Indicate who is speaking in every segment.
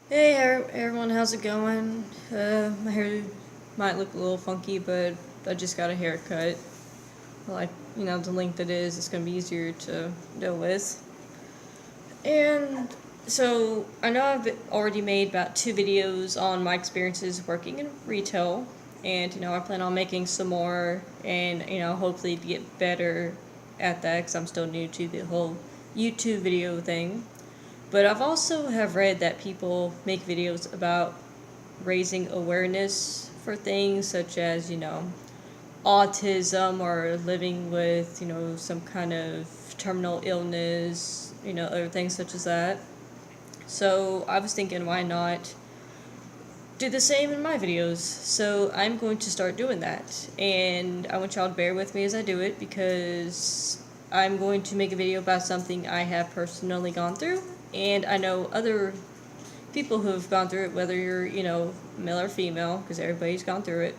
Speaker 1: Hey everyone, how's it going? My hair might look a little funky, but I just got a haircut. Like, the length it is, it's gonna be easier to deal with. And so, I know I've already made about 2 videos on my experiences working in retail, and I plan on making some more, and hopefully to get better at that because I'm still new to the whole YouTube video thing. But I've also have read that people make videos about raising awareness for things such as, autism or living with, some kind of terminal illness, other things such as that. So I was thinking, why not do the same in my videos? So I'm going to start doing that. And I want y'all to bear with me as I do it because I'm going to make a video about something I have personally gone through. And I know other people who have gone through it, whether you're, male or female, because everybody's gone through it.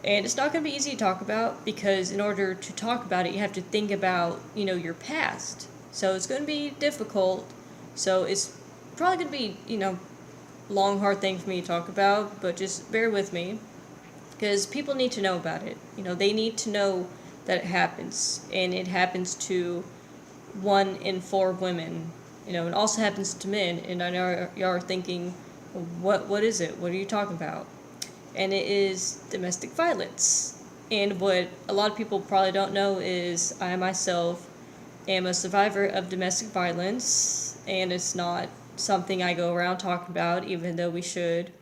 Speaker 1: And it's not going to be easy to talk about because in order to talk about it, you have to think about, your past. So it's going to be difficult. So it's probably going to be, long, hard thing for me to talk about, but just bear with me because people need to know about it. They need to know that it happens, and it happens to 1 in 4 women. It also happens to men, and I know y'all are thinking, what is it? What are you talking about? And it is domestic violence. And what a lot of people probably don't know is I myself am a survivor of domestic violence, and it's not something I go around talking about, even though we should.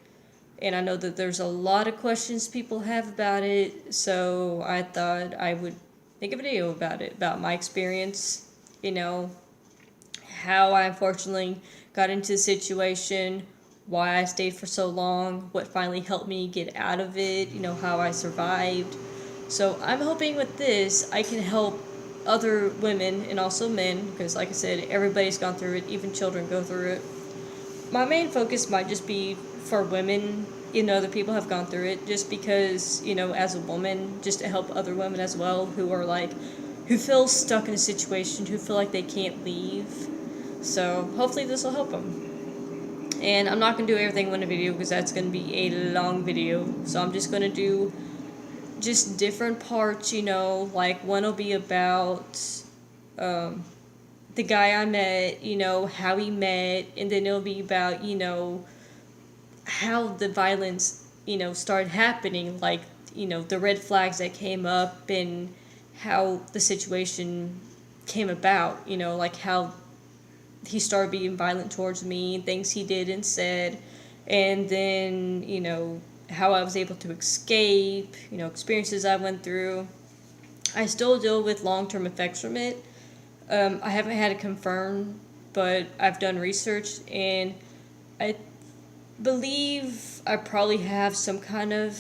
Speaker 1: And I know that there's a lot of questions people have about it, so I thought I would make a video about it, about my experience, how I unfortunately got into the situation, why I stayed for so long, what finally helped me get out of it, how I survived. So I'm hoping with this I can help other women and also men, because like I said, everybody's gone through it, even children go through it. My main focus might just be for women, other people have gone through it, just because, as a woman, just to help other women as well who are like, who feel stuck in a situation, who feel like they can't leave. So hopefully this will help them. And I'm not going to do everything in a video because that's going to be a long video. So I'm just going to do just different parts, like one will be about um, the guy I met, how he met, and then it'll be about, how the violence, started happening, like, the red flags that came up and how the situation came about, like how he started being violent towards me, things he did and said, and then, how I was able to escape, experiences I went through. I still deal with long term effects from it. I haven't had it confirmed, but I've done research and I believe I probably have some kind of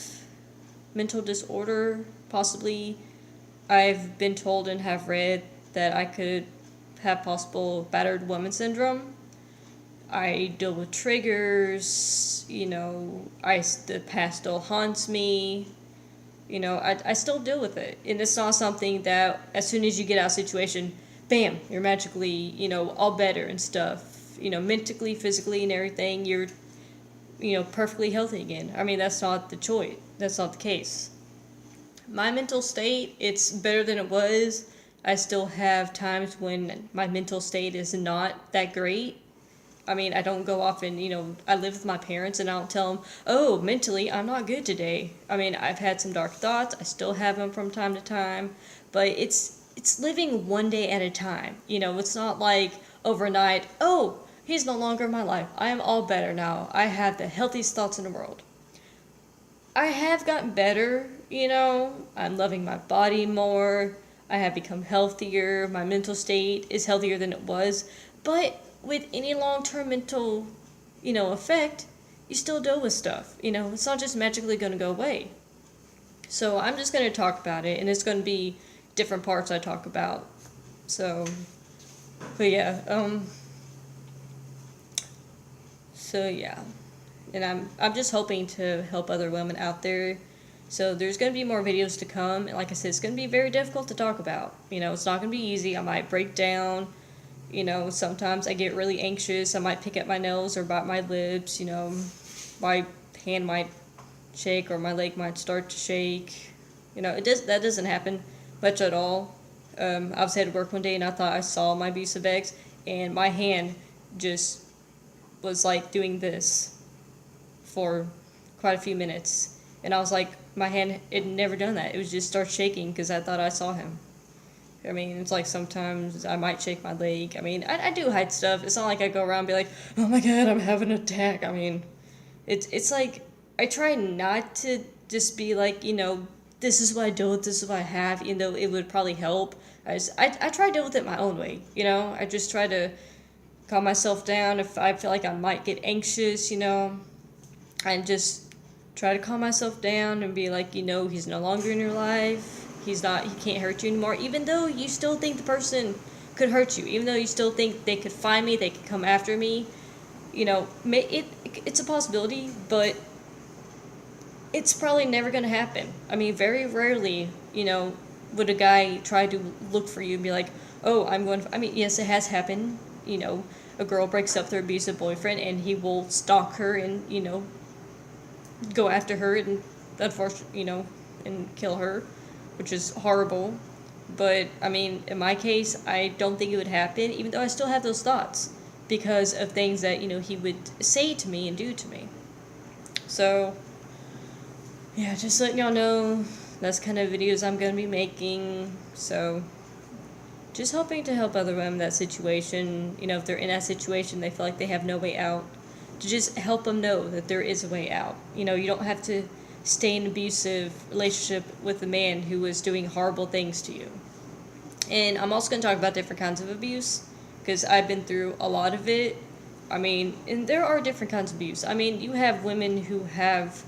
Speaker 1: mental disorder, possibly. I've been told and have read that I could have possible battered woman syndrome. I deal with triggers, the past still haunts me. I still deal with it. And it's not something that as soon as you get out of a situation, bam, you're magically, all better and stuff. Mentally, physically, and everything, you're, perfectly healthy again. I mean, that's not the choice. That's not the case. My mental state, it's better than it was. I still have times when my mental state is not that great. I mean, I don't go off and, I live with my parents and I don't tell them, oh, mentally, I'm not good today. I mean, I've had some dark thoughts. I still have them from time to time. But it's living one day at a time. It's not like overnight, oh, he's no longer in my life. I am all better now. I have the healthiest thoughts in the world. I have gotten better, I'm loving my body more. I have become healthier. My mental state is healthier than it was. But with any long term mental, effect, you still deal with stuff. It's not just magically going to go away. So I'm just going to talk about it, and it's going to be different parts I talk about. So, but yeah, so yeah. And I'm just hoping to help other women out there. So there's going to be more videos to come. And like I said, it's going to be very difficult to talk about. It's not going to be easy. I might break down, You know, sometimes I get really anxious. I might pick at my nails or bite my lips. You know, my hand might shake or my leg might start to shake. You know, that doesn't happen much at all. I was at work one day and I thought I saw my abusive ex, and my hand just was like doing this for quite a few minutes, and I was like, my hand had never done that. It was just start shaking because I thought I saw him. I mean, it's like sometimes I might shake my leg. I mean, I do hide stuff. It's not like I go around and be like, oh my god, I'm having an attack. I mean, it's like I try not to just be like, you know, this is what I deal with, this is what I have, even though it would probably help. I try to deal with it my own way, you know? I just try to calm myself down if I feel like I might get anxious, you know? I just try to calm myself down and be like, you know, he's no longer in your life. He can't hurt you anymore, even though you still think the person could hurt you, even though you still think they could find me, they could come after me. You know, it's a possibility, but it's probably never going to happen. I mean, very rarely, you know, would a guy try to look for you and be like, oh, I mean, yes, it has happened. You know, a girl breaks up with her abusive boyfriend and he will stalk her and, you know, go after her and, unfortunately, you know, and kill her, which is horrible. But, I mean, in my case, I don't think it would happen, even though I still have those thoughts because of things that, you know, he would say to me and do to me. So, yeah, just letting y'all know that's kind of videos I'm going to be making. So, just hoping to help other women in that situation. You know, if they're in that situation, they feel like they have no way out, to just help them know that there is a way out. You know, you don't have to stay in an abusive relationship with a man who is doing horrible things to you. And I'm also going to talk about different kinds of abuse, because I've been through a lot of it. I mean, and there are different kinds of abuse. I mean, you have women who have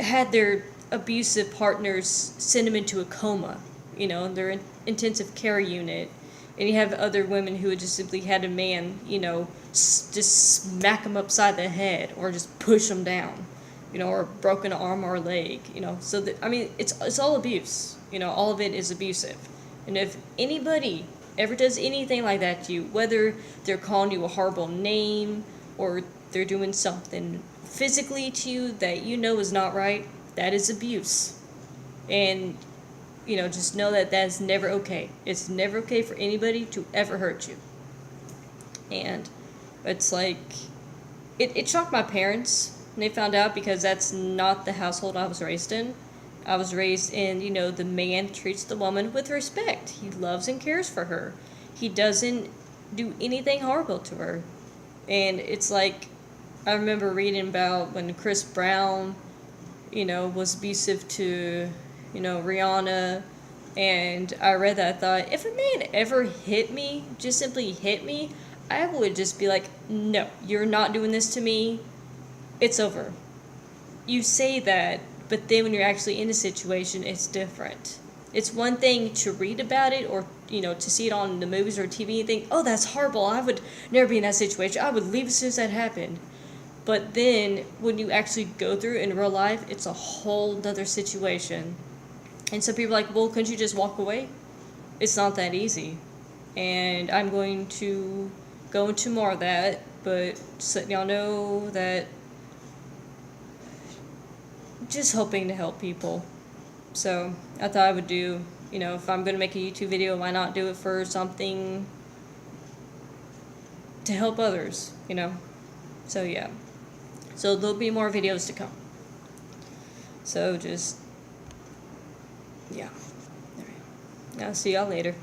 Speaker 1: had their abusive partners send them into a coma, you know, in their intensive care unit. And you have other women who had just simply had a man, you know, just smack them upside the head or just push them down, you know, or broken arm or leg, you know. So, I mean, it's all abuse, you know, all of it is abusive. And if anybody ever does anything like that to you, whether they're calling you a horrible name or they're doing something physically to you that you know is not right, that is abuse. And, you know, just know that that's never okay. It's never okay for anybody to ever hurt you. And it's like, it shocked my parents when they found out, because that's not the household I was raised in. I was raised in, you know, the man treats the woman with respect. He loves and cares for her. He doesn't do anything horrible to her. And it's like, I remember reading about when Chris Brown, you know, was abusive to, you know, Rihanna. And I read that, I thought, if a man ever hit me, just simply hit me, I would just be like, no, you're not doing this to me. It's over. You say that, but then when you're actually in a situation, it's different. It's one thing to read about it or, you know, to see it on the movies or TV and think, oh, that's horrible. I would never be in that situation. I would leave as soon as that happened. But then when you actually go through it in real life, it's a whole nother situation. And some people are like, well, couldn't you just walk away? It's not that easy. And I'm going to go into more of that, but just letting y'all know that just hoping to help people. So I thought I would do, you know, if I'm going to make a YouTube video, why not do it for something to help others, you know? So yeah. So there'll be more videos to come. So just, yeah. All right. I'll see y'all later.